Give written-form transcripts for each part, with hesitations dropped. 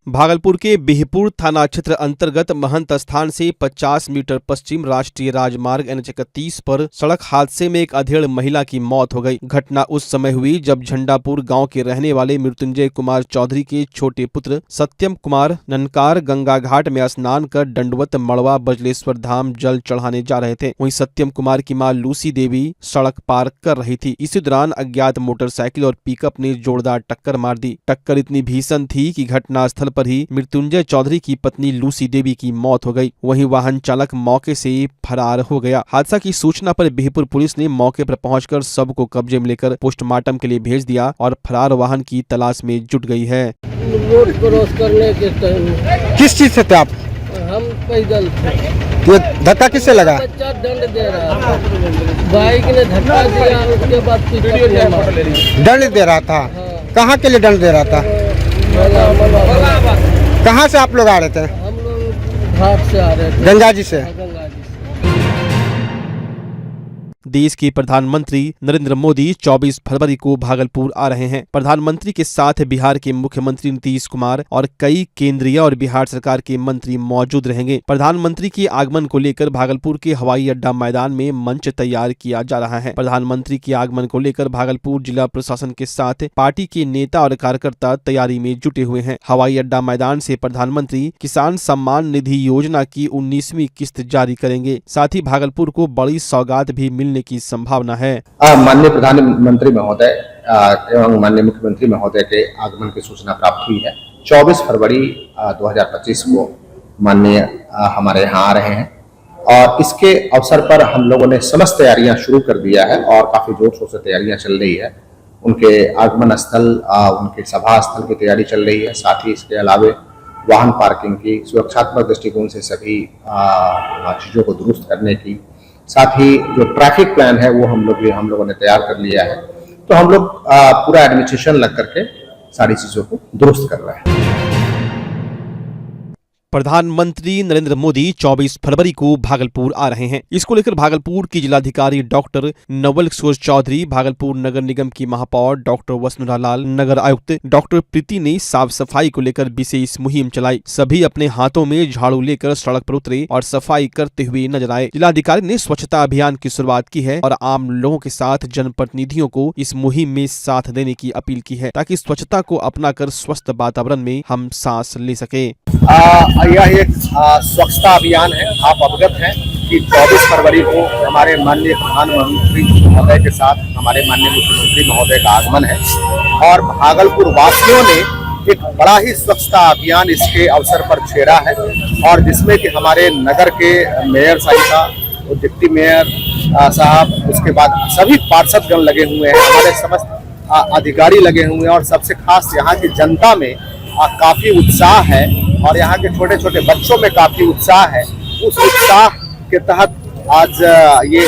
भागलपुर के बिहपुर थाना क्षेत्र अंतर्गत महंत स्थान से 50 मीटर पश्चिम राष्ट्रीय राजमार्ग NH31 पर सड़क हादसे में एक अधेड़ महिला की मौत हो गई। घटना उस समय हुई जब झंडापुर गांव के रहने वाले मृत्युंजय कुमार चौधरी के छोटे पुत्र सत्यम कुमार ननकार गंगा घाट में स्नान कर दंडवत मड़वा बजलेश्वर धाम जल चढ़ाने जा रहे थे। वहीं सत्यम कुमार की मां लूसी देवी सड़क पार कर रही थी। इसी दौरान अज्ञात मोटरसाइकिल और पिकअप ने जोरदार टक्कर मार दी। टक्कर इतनी भीषण थी कि घटनास्थल पर ही मृत्युंजय चौधरी की पत्नी लूसी देवी की मौत हो गई। वहीं वाहन चालक मौके से फरार हो गया। हादसा की सूचना पर बिहपुर पुलिस ने मौके पर पहुंचकर शव को कब्जे में लेकर पोस्टमार्टम के लिए भेज दिया और फरार वाहन की तलाश में जुट गई है। रोड क्रॉस करने के टाइम किस चीज से थे आप? हम पैदल थे। ये धक्का किससे लगा? बच्चा दंड दे रहा था, बाइक ने धक्का दिया, उसके बाद पिकअप ने मारा। दंड दे रहा था? हाँ। कहाँ के लिए दंड दे रहा था? कहाँ से आप लोग आ रहे थे? हम लोग घाट से आ रहे थे, गंगा जी से। गंगा जी से। देश के प्रधानमंत्री नरेंद्र मोदी 24 फरवरी को भागलपुर आ रहे हैं। प्रधानमंत्री के साथ बिहार के मुख्यमंत्री नीतीश कुमार और कई केंद्रीय और बिहार सरकार के मंत्री मौजूद रहेंगे। प्रधानमंत्री के आगमन को लेकर भागलपुर के हवाई अड्डा मैदान में मंच तैयार किया जा रहा है। प्रधानमंत्री के आगमन को लेकर भागलपुर जिला प्रशासन के साथ पार्टी के नेता और कार्यकर्ता तैयारी में जुटे हुए हैं। हवाई अड्डा मैदान से प्रधानमंत्री किसान सम्मान निधि योजना की 19वीं किस्त जारी करेंगे। साथ ही भागलपुर को बड़ी सौगात भी मिलने की संभावना है। माननीय प्रधानमंत्री महोदय एवं माननीय मुख्यमंत्री महोदय के आगमन की सूचना प्राप्त हुई है। 24 फरवरी 2025 को माननीय हमारे यहाँ आ रहे हैं और इसके अवसर पर हम लोगों ने समस्त तैयारियां शुरू कर दिया है और काफी जोर शोर से तैयारियां चल रही है। उनके आगमन स्थल, उनके सभा स्थल की तैयारी चल रही है। साथ ही इसके अलावे वाहन पार्किंग की, सुरक्षात्मक दृष्टिकोण से सभी चीजों को दुरुस्त करने की, साथ ही जो ट्रैफिक प्लान है वो हम लोगों ने तैयार कर लिया है। तो हम लोग पूरा एडमिनिस्ट्रेशन लग करके सारी चीजों को दुरुस्त कर रहे हैं। प्रधानमंत्री नरेंद्र मोदी 24 फरवरी को भागलपुर आ रहे हैं। इसको लेकर भागलपुर की जिलाधिकारी डॉक्टर नवल किशोर चौधरी, भागलपुर नगर निगम की महापौर डॉक्टर वसुंधरा लाल, नगर आयुक्त डॉक्टर प्रीति ने साफ सफाई को लेकर विशेष मुहिम चलाई। सभी अपने हाथों में झाड़ू लेकर सड़क पर उतरे और सफाई करते हुए नजर आए। जिलाधिकारी ने स्वच्छता अभियान की शुरुआत की है और आम लोगों के साथ जनप्रतिनिधियों को इस मुहिम में साथ देने की अपील की है ताकि स्वच्छता को अपनाकर स्वस्थ वातावरण में हम सांस ले सके। यह एक स्वच्छता अभियान है। आप अवगत हैं कि 24 फरवरी को हमारे माननीय प्रधानमंत्री महोदय के साथ हमारे माननीय मुख्यमंत्री महोदय का आगमन है और भागलपुर वासियों ने एक बड़ा ही स्वच्छता अभियान इसके अवसर पर छेड़ा है और जिसमें कि हमारे नगर के मेयर साहिबा, डिप्टी मेयर साहब, उसके बाद सभी पार्षदगण लगे हुए हैं, हमारे समस्त अधिकारी लगे हुए हैं और सबसे खास यहाँ की जनता में काफी उत्साह है और यहाँ के छोटे छोटे बच्चों में काफी उत्साह है। उस उत्साह के तहत आज ये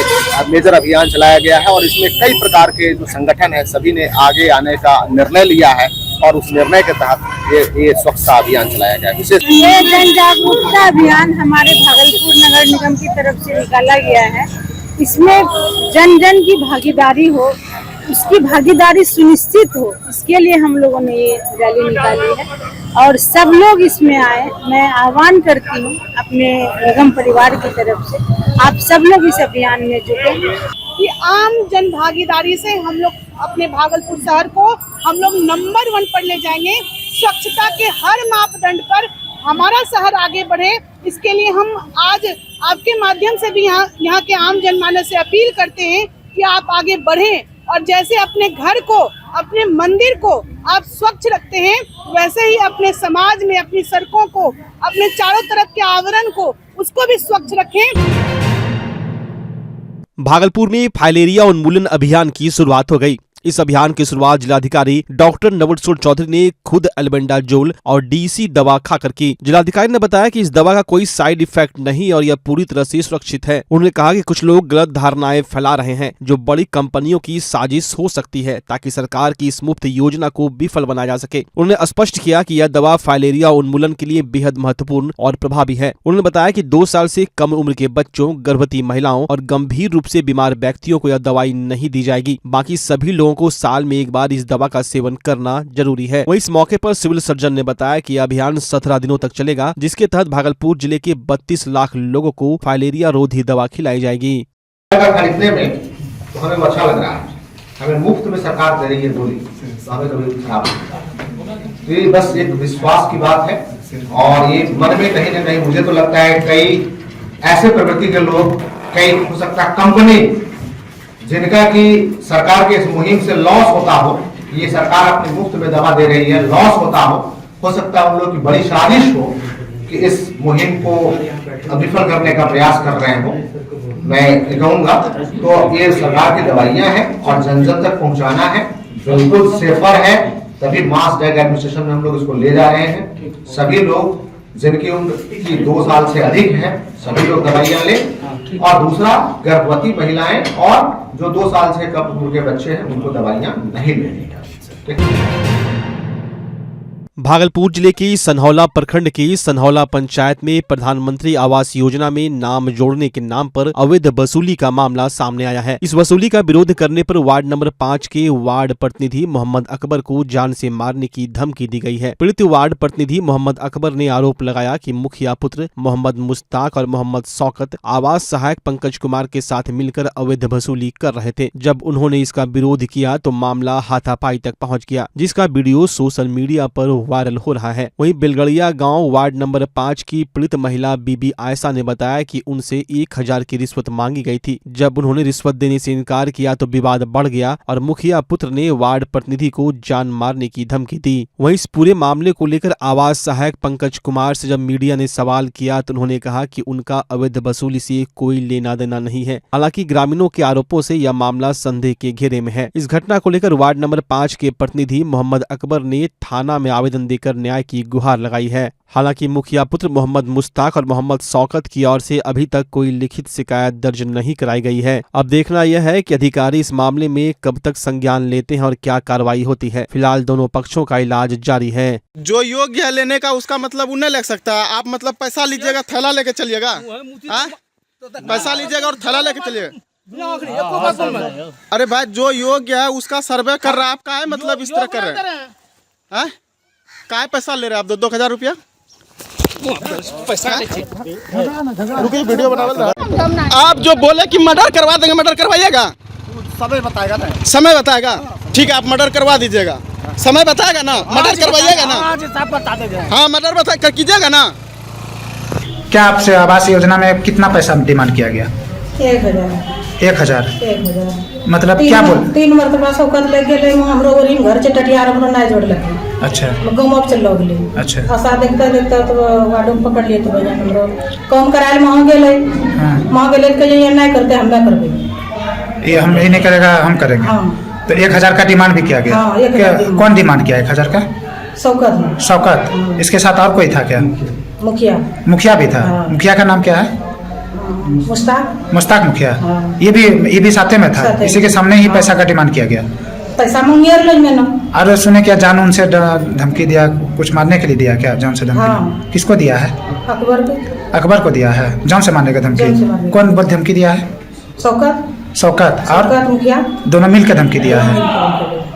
मेजर अभियान चलाया गया है और इसमें कई प्रकार के जो संगठन है सभी ने आगे आने का निर्णय लिया है और उस निर्णय के तहत ये स्वच्छता अभियान चलाया गया है। विशेष ये जन जागरूकता अभियान हमारे भागलपुर नगर निगम की तरफ से निकाला गया है। इसमें जन जन की भागीदारी हो, उसकी भागीदारी सुनिश्चित हो, इसके लिए हम लोगों ने ये रैली निकाली है और सब लोग इसमें आए। मैं आह्वान करती हूँ अपने निगम परिवार की तरफ से, आप सब लोग इस अभियान में जुटे कि आम जन भागीदारी से हम लोग अपने भागलपुर शहर को हम लोग नंबर 1 पर ले जाएंगे। स्वच्छता के हर मापदंड पर हमारा शहर आगे बढ़े, इसके लिए हम आज आपके माध्यम से भी यहाँ के आम जनमानस से अपील करते हैं कि आप आगे बढ़ें और जैसे अपने घर को, अपने मंदिर को आप स्वच्छ रखते हैं, वैसे ही अपने समाज में, अपनी सड़कों को, अपने चारों तरफ के आवरण को, उसको भी स्वच्छ रखें। भागलपुर में फाइलेरिया उन्मूलन अभियान की शुरुआत हो गई। इस अभियान की शुरुआत जिलाधिकारी डॉक्टर नवल किशोर चौधरी ने खुद एल्बेंडाजोल और डीसी दवा खाकर की। जिलाधिकारी ने बताया कि इस दवा का कोई साइड इफेक्ट नहीं और यह पूरी तरह से सुरक्षित है। उन्होंने कहा कि कुछ लोग गलत धारणाएं फैला रहे हैं जो बड़ी कंपनियों की साजिश हो सकती है ताकि सरकार की इस मुफ्त योजना को विफल बनाया जा सके। उन्होंने स्पष्ट किया कि यह दवा फाइलेरिया उन्मूलन के लिए बेहद महत्वपूर्ण और प्रभावी है। उन्होंने बताया कि 2 साल से कम उम्र के बच्चों, गर्भवती महिलाओं और गंभीर रूप से बीमार व्यक्तियों को यह दवाई नहीं दी जाएगी। बाकी सभी लोगों लोगों को साल में एक बार इस दवा का सेवन करना जरूरी है। वहीं इस मौके पर सिविल सर्जन ने बताया कि अभियान 17 दिनों तक चलेगा, जिसके तहत भागलपुर जिले के 32 लाख लोगों को फाइलेरिया रोधी दवा खिलाई जाएगी। खरीदने में तो हमें अच्छा लग रहा है, हमें मुफ्त में सरकार दे रही है गोली, तो हमें कभी खराब नहीं लगता। तो ये बस एक विश्वास की बात है, और ये मन में कहीं ना कहीं मुझे तो लगता है कई ऐसे प्रवृत्ति के लोग, कई हो सकता है कंपनी जिनका कि सरकार के इस मुहिम से लॉस होता हो, ये सरकार अपनी मुफ्त में दवा दे रही है, लॉस होता हो सकता है उन लोग की बड़ी साजिश हो कि इस मुहिम को विफल करने का प्रयास कर रहे हो। मैं कहूंगा तो ये सरकार की दवाइयां हैं और जन जन तक पहुंचाना है, बिल्कुल सेफर है, तभी मास ड्रग एडमिनिस्ट्रेशन में हम लोग इसको ले जा रहे हैं। सभी लोग जिनकी उम्र की 2 साल से अधिक है, सभी लोग दवाइयां लें, और दूसरा गर्भवती महिलाएं और जो 2 साल से कम उम्र के बच्चे हैं उनको दवाइयां नहीं लेनी है। भागलपुर जिले की सनहौला प्रखंड की सनहौला पंचायत में प्रधानमंत्री आवास योजना में नाम जोड़ने के नाम पर अवैध वसूली का मामला सामने आया है। इस वसूली का विरोध करने पर वार्ड नंबर 5 के वार्ड प्रतिनिधि मोहम्मद अकबर को जान से मारने की धमकी दी गई है। पीड़ित वार्ड प्रतिनिधि मोहम्मद अकबर ने आरोप लगाया कि मुखिया पुत्र मोहम्मद मुश्ताक और मोहम्मद शौकत आवास सहायक पंकज कुमार के साथ मिलकर अवैध वसूली कर रहे थे। जब उन्होंने इसका विरोध किया तो मामला हाथापाई तक पहुँच गया, जिसका वीडियो सोशल मीडिया पर वायरल हो रहा है। वहीं बेलगड़िया गांव वार्ड नंबर 5 की पीड़ित महिला बीबी आयशा ने बताया कि उनसे 1000 की रिश्वत मांगी गई थी। जब उन्होंने रिश्वत देने से इनकार किया तो विवाद बढ़ गया और मुखिया पुत्र ने वार्ड प्रतिनिधि को जान मारने की धमकी दी। वहीं इस पूरे मामले को लेकर आवास सहायक पंकज कुमार से जब मीडिया ने सवाल किया तो उन्होंने कहा कि उनका अवैध वसूली से कोई लेना देना नहीं है। हालांकि ग्रामीणों के आरोपों से यह मामला संदेह के घेरे में है। इस घटना को लेकर वार्ड नंबर 5 के प्रतिनिधि मोहम्मद अकबर ने थाना में आवेदन देकर न्याय की गुहार लगाई है। हालांकि मुखिया पुत्र मोहम्मद मुश्ताक और मोहम्मद शौकत की ओर से अभी तक कोई लिखित शिकायत दर्ज नहीं कराई गई है। अब देखना यह है कि अधिकारी इस मामले में कब तक संज्ञान लेते हैं और क्या कार्रवाई होती है। फिलहाल दोनों पक्षों का इलाज जारी है। जो योग्य है लेने का उसका मतलब उन्हें लग सकता है। आप मतलब पैसा लीजिएगा, थैला लेके चलिएगा, पैसा लीजिएगा और थैला लेके चलिएगा। अरे भाई जो योग्य है उसका सर्वे कर रहा है, आपका है मतलब इस तरह कर रहे हैं। काय पैसा ले रहे हैं आप? 2-2000 रुपया रुकिए, वीडियो बना। आप जो बोले कि मर्डर करवा देंगे, मर्डर करवाइएगा? समय बताएगा ना, समय बताएगा। ठीक है, आप मर्डर करवा दीजिएगा, समय बताएगा ना, मर्डर करवाइएगा ना? हाँ मर्डर बता कीजिएगा ना। क्या आपसे आवास योजना में कितना पैसा डिमांड किया गया? 1000। मतलब क्या बोल? 3 मरतबा शौकत लग गेले, हमरो ओरिन घर से टटियार हमरो ना जोड़ लगे। अच्छा, गांव में चल गेले। अच्छा, आशा देखते देखते तो वार्ड में पकड़ लिए तो भैया हमरो काम करायल मांग गेले। मांग गेले तो ये नहीं करते, हम ना करबे। ये हम ही नहीं करेगा, हम करेंगे। हाँ। तो 1000 का डिमांड भी किया गया। हाँ, कौन डिमांड किया 1000 का? शौकत। शौकत। हाँ। इसके साथ और कोई था क्या? मुखिया भी था। हाँ। मुखिया का नाम क्या है? मुश्ताक मुखिया। हाँ। ये भी साथे में था। इसी के सामने ही पैसा का डिमांड किया गया। पैसा मांगे ना। अरे सुने क्या जान उनसे धमकी दिया, कुछ मारने के लिए दिया क्या? जान से धमकी? हाँ। किसको दिया है? अकबर को दिया है जान से मारने का धमकी। कौन धमकी दिया है? शौकत और मुखिया दोनों मिलकर धमकी दिया है।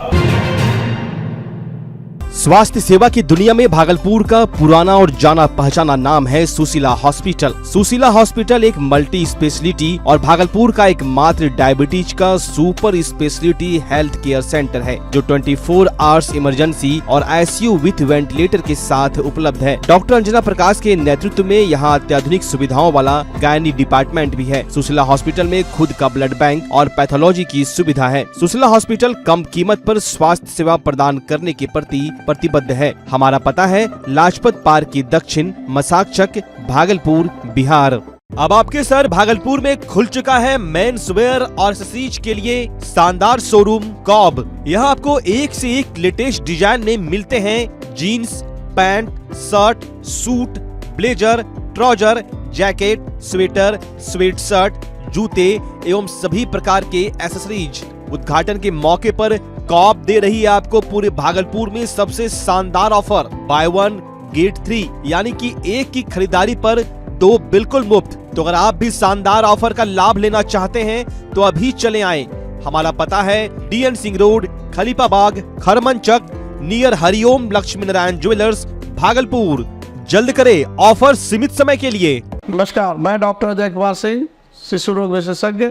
स्वास्थ्य सेवा की दुनिया में भागलपुर का पुराना और जाना पहचाना नाम है सुशीला हॉस्पिटल। सुशीला हॉस्पिटल एक मल्टी स्पेशलिटी और भागलपुर का एकमात्र डायबिटीज का super speciality health care centre है, जो 24 आवर्स इमरजेंसी और ICU विथ वेंटिलेटर के साथ उपलब्ध है। डॉक्टर अंजना प्रकाश के नेतृत्व में यहाँ अत्याधुनिक सुविधाओं वाला गायनी डिपार्टमेंट भी है। सुशीला हॉस्पिटल में खुद का ब्लड बैंक और पैथोलॉजी की सुविधा है। सुशीला हॉस्पिटल कम कीमत पर स्वास्थ्य सेवा प्रदान करने के प्रति प्रतिबद्ध है। हमारा पता है लाजपत पार्क की दक्षिण, मसाकचक, भागलपुर, बिहार। अब आपके सर भागलपुर में खुल चुका है मेंस वेयर और एक्सेसरीज के लिए शानदार शोरूम कॉब। यहाँ आपको एक से एक लेटेस्ट डिजाइन में मिलते हैं jeans, pant, shirt, suit, blazer, trouser, jacket, sweater, sweatshirt, जूते एवं सभी प्रकार के एक्सेसरीज। उद्घाटन के मौके पर कॉप दे रही है आपको पूरे भागलपुर में सबसे शानदार ऑफर, बाय 1 गेट 3, यानी कि एक की खरीदारी पर 2 बिल्कुल मुफ्त। तो अगर आप भी शानदार ऑफर का लाभ लेना चाहते हैं तो अभी चले आएं हमारा पता है DN Singh road, Khalifabagh, Kharmanchak, near Hariom Lakshmi Narayan jewellers, Bhagalpur. जल्द करे, ऑफर सीमित समय के लिए। नमस्कार, मैं डॉक्टर अजय कुमार सिंह, शिशु रोग विशेषज्ञ,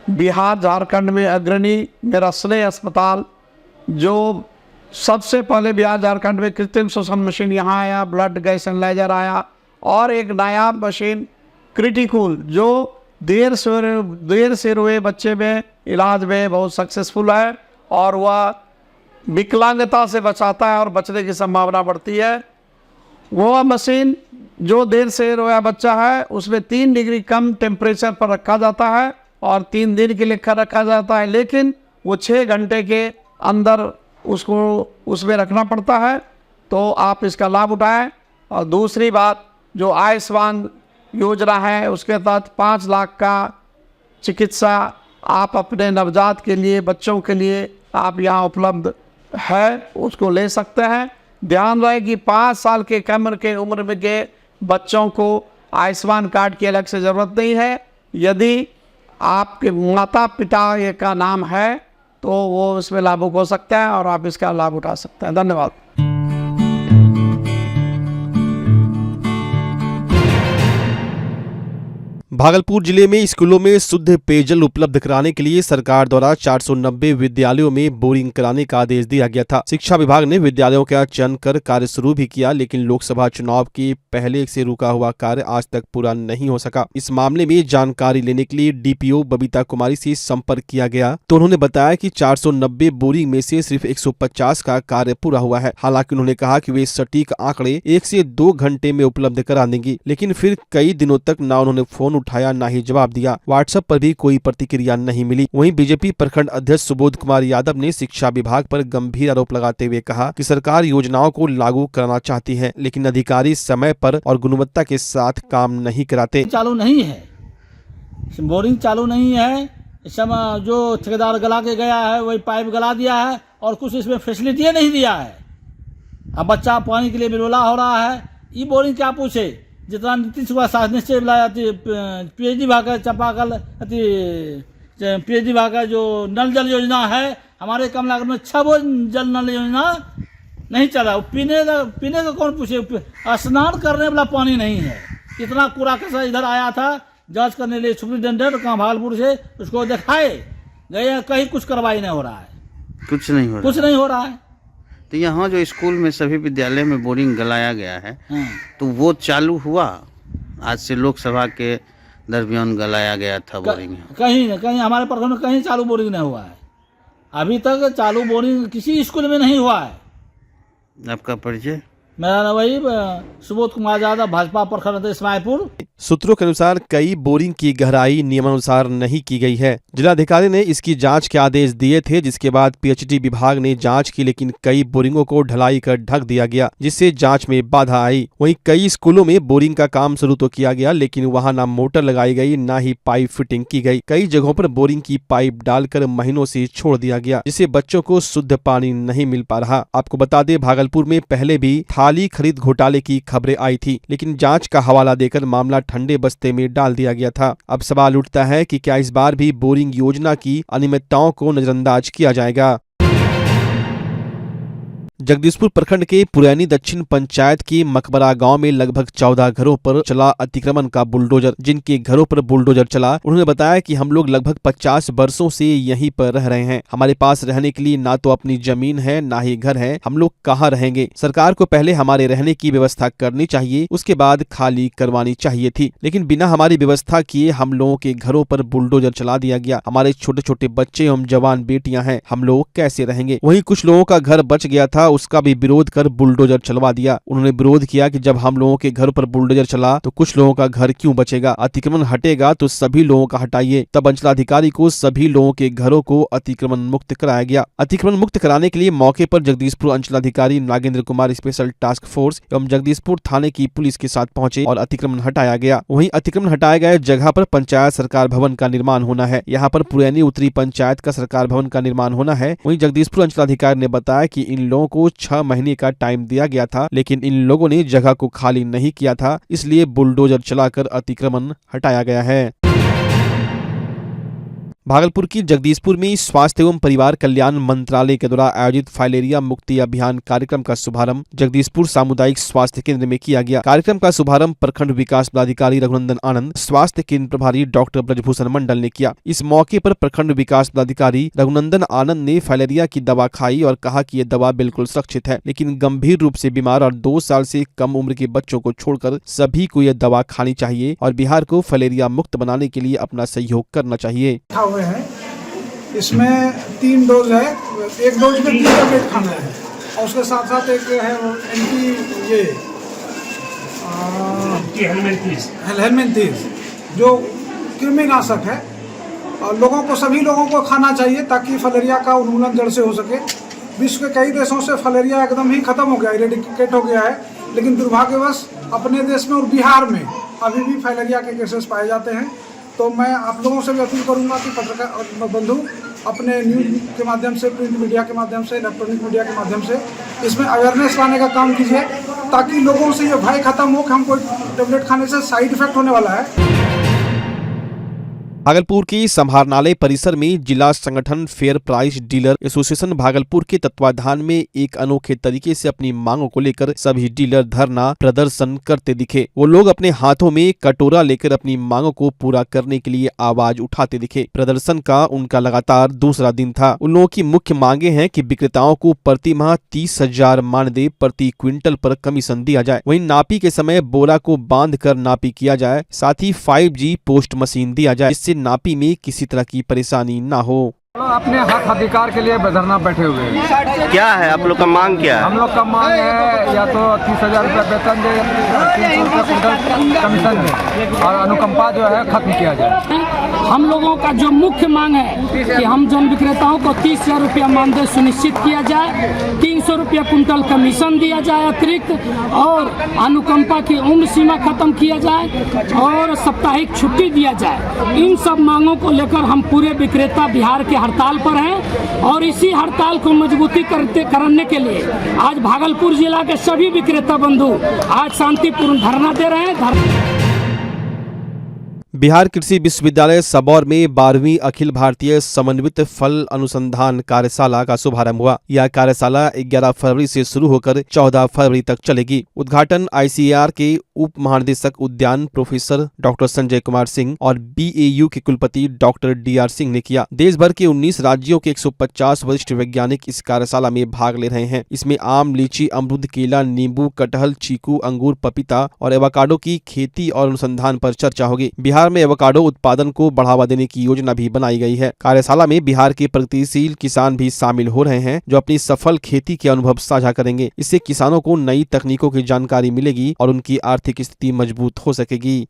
बिहार झारखंड में अग्रणी मेरा स्नेह अस्पताल, जो सबसे पहले बिहार झारखंड में कृत्रिम श्वसन मशीन यहाँ आया, ब्लड गैस एनालाइजर आया, और एक नायाब मशीन क्रिटिकल जो देर से रोए बच्चे में इलाज में बहुत सक्सेसफुल है, और वह विकलांगता से बचाता है और बचने की संभावना बढ़ती है। वो मशीन जो देर से रोया बच्चा है उसमें 3 डिग्री कम टेम्परेचर पर रखा जाता है और 3 दिन के लिए रखा जाता है, लेकिन वो 6 घंटे के अंदर उसको उसमें रखना पड़ता है। तो आप इसका लाभ उठाएं। और दूसरी बात, जो आयुष्मान योजना है उसके तहत 5 लाख का चिकित्सा आप अपने नवजात के लिए, बच्चों के लिए आप यहाँ उपलब्ध है, उसको ले सकते हैं। ध्यान रहे कि 5 साल के कम के उम्र में के बच्चों को आयुष्मान कार्ड की अलग से ज़रूरत नहीं है। यदि आपके माता पिता का नाम है तो वो इसमें लाभुक हो सकता है और आप इसका लाभ उठा सकते हैं। धन्यवाद। भागलपुर जिले में स्कूलों में शुद्ध पेयजल उपलब्ध कराने के लिए सरकार द्वारा 490 विद्यालयों में बोरिंग कराने का आदेश दिया गया था। शिक्षा विभाग ने विद्यालयों का चयन कर कार्य शुरू भी किया, लेकिन लोकसभा चुनाव के पहले से रुका हुआ कार्य आज तक पूरा नहीं हो सका। इस मामले में जानकारी लेने के लिए DPO बबीता कुमारी से संपर्क किया गया तो उन्होंने बताया कि 490 बोरिंग में से सिर्फ 150 का कार्य पूरा हुआ है। हालांकि उन्होंने कहा कि वे सटीक आंकड़े 1 से 2 घंटे में उपलब्ध करा देंगी, लेकिन फिर कई दिनों तक न उन्होंने फोन उठाया ना ही जवाब दिया। व्हाट्सएप पर भी कोई प्रतिक्रिया नहीं मिली। वहीं बीजेपी प्रखंड अध्यक्ष सुबोध कुमार यादव ने शिक्षा विभाग पर गंभीर आरोप लगाते हुए कहा कि सरकार योजनाओं को लागू कराना चाहती है, लेकिन अधिकारी समय पर और गुणवत्ता के साथ काम नहीं कराते। चालू नहीं है, बोरिंग चालू नहीं है। इस समय जो ठेकेदार गला के गया है वही पाइप गला दिया है और कुछ इसमें फैसिलिटी नहीं दिया है। अब बच्चा पानी के लिए बिलवला हो रहा है। ये बोरिंग क्या पूछे, जितना नीतीश कुमार शासन निश्चय PhD विभाग का चापाकल PhD विभाग का जो नल जल योजना है, हमारे कम लागत में 6 जल नल योजना नहीं चला। पीने का कौन पूछे, स्नान करने वाला पानी नहीं है। इतना कूड़ा कचरा इधर आया था जांच करने लिए सुप्रिंटेंडेंट कहाँ भागलपुर से, उसको दिखाए गए, कहीं कुछ कार्रवाई नहीं हो रहा है, कुछ नहीं हो रहा है। तो यहाँ जो स्कूल में सभी विद्यालय में बोरिंग गलाया गया है, तो वो चालू हुआ? आज से लोकसभा के दरमियान गलाया गया था बोरिंग। कहीं न कहीं हमारे प्रखंड में कहीं चालू बोरिंग नहीं हुआ है। अभी तक चालू बोरिंग किसी स्कूल में नहीं हुआ है। आपका परिचय? मेरा नाम वही सुबोध कुमार यादव, भाजपा प्रखंड इस्माइलपुर। सूत्रों के अनुसार कई बोरिंग की गहराई नियमानुसार नहीं की गई है। जिलाधिकारी ने इसकी जांच के आदेश दिए थे, जिसके बाद PhD विभाग ने जांच की, लेकिन कई बोरिंगों को ढलाई कर ढक दिया गया, जिससे जांच में बाधा आई। वहीं कई स्कूलों में बोरिंग का काम शुरू तो किया गया, लेकिन वहां न मोटर लगाई गई, न ही पाइप फिटिंग की गई। कई जगहों पर बोरिंग की पाइप डालकर महीनों से छोड़ दिया गया, जिससे बच्चों को शुद्ध पानी नहीं मिल पा रहा। आपको बता दें, भागलपुर में पहले भी थाली खरीद घोटाले की खबरें आई थी, लेकिन जांच का हवाला देकर मामला ठंडे बस्ते में डाल दिया गया था। अब सवाल उठता है कि क्या इस बार भी बोरिंग योजना की अनियमितताओं को नजरअंदाज किया जाएगा। जगदीशपुर प्रखंड के पुरैनी दक्षिण पंचायत के मकबरा गांव में लगभग 14 घरों पर चला अतिक्रमण का बुलडोजर। जिनके घरों पर बुलडोजर चला, उन्होंने बताया कि हम लोग लगभग 50 वर्षों से यहीं पर रह रहे हैं। हमारे पास रहने के लिए ना तो अपनी जमीन है, ना ही घर है। हम लोग कहाँ रहेंगे? सरकार को पहले हमारे रहने की व्यवस्था करनी चाहिए, उसके बाद खाली करवानी चाहिए थी, लेकिन बिना हमारी व्यवस्था किए हम लोगों के घरों पर बुलडोजर चला दिया गया। हमारे छोटे छोटे बच्चे एवं जवान बेटियां हैं, हम लोग कैसे रहेंगे? वहीं कुछ लोगों का घर बच गया था, उसका भी विरोध कर बुलडोजर चलवा दिया। उन्होंने विरोध किया कि जब हम लोगों के घर पर बुलडोजर चला तो कुछ लोगों का घर क्यों बचेगा? अतिक्रमण हटेगा तो सभी लोगों का हटाइए। तब अंचलाधिकारी को सभी लोगों के घरों को अतिक्रमण मुक्त कराया गया। अतिक्रमण मुक्त कराने के लिए मौके पर जगदीशपुर अंचलाधिकारी Nagendra Kumar special task force एवं जगदीशपुर थाने की पुलिस के साथ पहुंचे और अतिक्रमण हटाया गया। वहीं अतिक्रमण हटाए गए जगह पर पंचायत सरकार भवन का निर्माण होना है। यहाँ पर पुरैनी उत्तरी पंचायत का सरकार भवन का निर्माण होना है। वहीं जगदीशपुर अंचलाधिकारी ने बताया कि इन लोगों को 6 महीने का टाइम दिया गया था, लेकिन इन लोगों ने जगह को खाली नहीं किया था, इसलिए बुलडोजर चलाकर अतिक्रमण हटाया गया है। भागलपुर की जगदीशपुर में स्वास्थ्य एवं परिवार कल्याण मंत्रालय के द्वारा आयोजित फाइलेरिया मुक्ति अभियान कार्यक्रम का शुभारंभ जगदीशपुर सामुदायिक स्वास्थ्य केंद्र में किया गया। कार्यक्रम का शुभारंभ प्रखंड विकास पदाधिकारी रघुनंदन आनंद, स्वास्थ्य केंद्र प्रभारी डॉक्टर ब्रजभूषण मंडल ने किया। इस मौके पर प्रखंड विकास पदाधिकारी रघुनंदन आनंद ने फाइलेरिया की दवा खाई और कहा कि ये दवा बिल्कुल सुरक्षित है, लेकिन गंभीर रूप से बीमार और 2 साल से कम उम्र के बच्चों को छोड़कर सभी को यह दवा खानी चाहिए और बिहार को फाइलेरिया मुक्त बनाने के लिए अपना सहयोग करना चाहिए। है इसमें 3 डोज है, 1 डोज में 3 टैबलेट खाना है और उसके साथ साथ एक है हेलमेंथीस जो कृमिनाशक है और लोगों को सभी लोगों को खाना चाहिए ताकि फाइलेरिया का उन्मूलन जड़ से हो सके। विश्व के कई देशों से फाइलेरिया एकदम ही खत्म हो गया, इरेडिकेट हो गया है, लेकिन दुर्भाग्यवश अपने देश में और बिहार में अभी भी फाइलेरिया के केसेस पाए जाते हैं। तो मैं आप लोगों से भी अपील करूंगा कि पत्रकार बंधु अपने न्यूज़ के माध्यम से, प्रिंट मीडिया के माध्यम से, इलेक्ट्रॉनिक मीडिया के माध्यम से इसमें अवेयरनेस लाने का काम कीजिए ताकि लोगों से ये भय खत्म हो कि हमको टेबलेट खाने से साइड इफेक्ट होने वाला है। भागलपुर के समाहरणालय परिसर में जिला संगठन fair price dealer association Bhagalpur के तत्वाधान में एक अनोखे तरीके से अपनी मांगों को लेकर सभी डीलर धरना प्रदर्शन करते दिखे। वो लोग अपने हाथों में कटोरा लेकर अपनी मांगों को पूरा करने के लिए आवाज उठाते दिखे। प्रदर्शन का उनका लगातार दूसरा दिन था। उन लोगों की मुख्य मांगे हैं कि विक्रेताओं को प्रति माह 30,000 मानदेय प्रति क्विंटल पर कमीशन दिया जाए। वहीं नापी के समय बोरा को बांध कर नापी किया जाए, साथ ही 5G पोस्ट मशीन दिया जाए, इससे नापी में किसी तरह की परेशानी ना हो। अपने हक अधिकार के लिए धरना बैठे हुए हैं। क्या है आप लोग का मांग? क्या है हम लोग का मांग है? या तो 30,000 रुपये वेतन दे, 300 रुपये क्विंटल कमीशन दे और अनुकंपा जो है खत्म किया जाए। हम लोगों का जो मुख्य मांग है कि हम जन विक्रेताओं को 30,000 रुपया मानदेय सुनिश्चित किया जाए, 300 रुपया कुंटल कमीशन दिया जाए अतिरिक्त, और अनुकंपा की उम्र सीमा खत्म किया जाए और साप्ताहिक छुट्टी दिया जाए। इन सब मांगों को लेकर हम पूरे विक्रेता बिहार के हड़ताल पर हैं और इसी हड़ताल को मजबूती करने के लिए आज भागलपुर जिला के सभी विक्रेता बंधु आज शांतिपूर्ण धरना दे रहे हैं। बिहार कृषि विश्वविद्यालय सबौर में 12वीं अखिल भारतीय समन्वित फल अनुसंधान कार्यशाला का शुभारंभ हुआ। यह कार्यशाला 11 फरवरी से शुरू होकर 14 फरवरी तक चलेगी। उद्घाटन ICAR के उप महानिदेशक उद्यान प्रोफेसर डॉक्टर संजय कुमार सिंह और BAU के कुलपति डॉक्टर DR सिंह ने किया। देश भर के 19 राज्यों के 150 वरिष्ठ वैज्ञानिक इस कार्यशाला में भाग ले रहे हैं। इसमें आम, लीची, अमरूद, केला, नींबू, कटहल, चीकू, अंगूर, पपीता और एवोकाडो की खेती और अनुसंधान पर चर्चा होगी। बिहार में एवोकाडो उत्पादन को बढ़ावा देने की योजना भी बनाई गई है। कार्यशाला में बिहार के प्रगतिशील किसान भी शामिल हो रहे हैं जो अपनी सफल खेती के अनुभव साझा करेंगे। इससे किसानों को नई तकनीकों की जानकारी मिलेगी और उनकी आर्थिक स्थिति मजबूत हो सकेगी।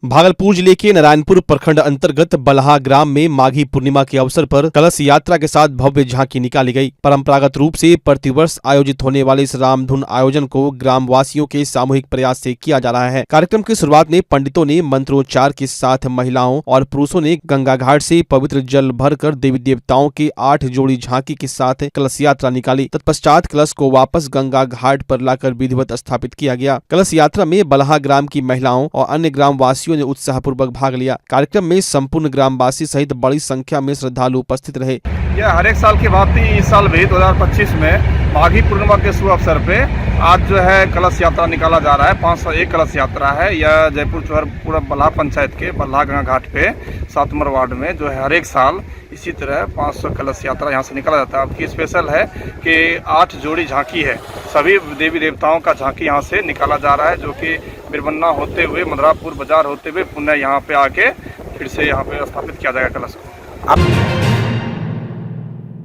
भागलपुर जिले के नारायणपुर प्रखंड अंतर्गत बलहा ग्राम में माघी पूर्णिमा के अवसर पर कलश यात्रा के साथ भव्य झांकी निकाली गई। परंपरागत रूप से प्रतिवर्ष आयोजित होने वाले इस रामधुन आयोजन को ग्रामवासियों के सामूहिक प्रयास से किया जा रहा है। कार्यक्रम की शुरुआत में पंडितों ने मंत्रोच्चार के साथ महिलाओं और पुरुषों ने गंगा घाट से पवित्र जल भरकर देवी देवताओं के 8 जोड़ी झांकी के साथ कलश यात्रा निकाली। तत्पश्चात कलश को वापस गंगा घाट पर लाकर विधिवत स्थापित किया गया। कलश यात्रा में बलहा ग्राम की महिलाओं और अन्य ग्रामवासियों ने उत्साहपूर्वक भाग लिया। कार्यक्रम में संपूर्ण ग्रामवासी सहित बड़ी संख्या में श्रद्धालु उपस्थित रहे। यह हर एक साल की बात थी। इस साल भी 2025 में माघी पूर्णिमा के शुभ अवसर पे आज जो है कलश यात्रा निकाला जा रहा है। 501 कलश यात्रा है। यह जयपुर शहर पूरा बलहा पंचायत के बलहा गंगा घाट पे 7 नंबर वार्ड में जो है हर एक साल इसी तरह 500 कलश यात्रा यहाँ से निकाला जाता है। अब की स्पेशल है कि 8 जोड़ी झांकी है। सभी देवी देवताओं का झांकी यहाँ से निकाला जा रहा है, जो कि बिरबन्ना होते हुए मधुरापुर बाजार होते हुए पुनः यहाँ पे आके फिर से यहाँ पे स्थापित किया जाएगा कलश को।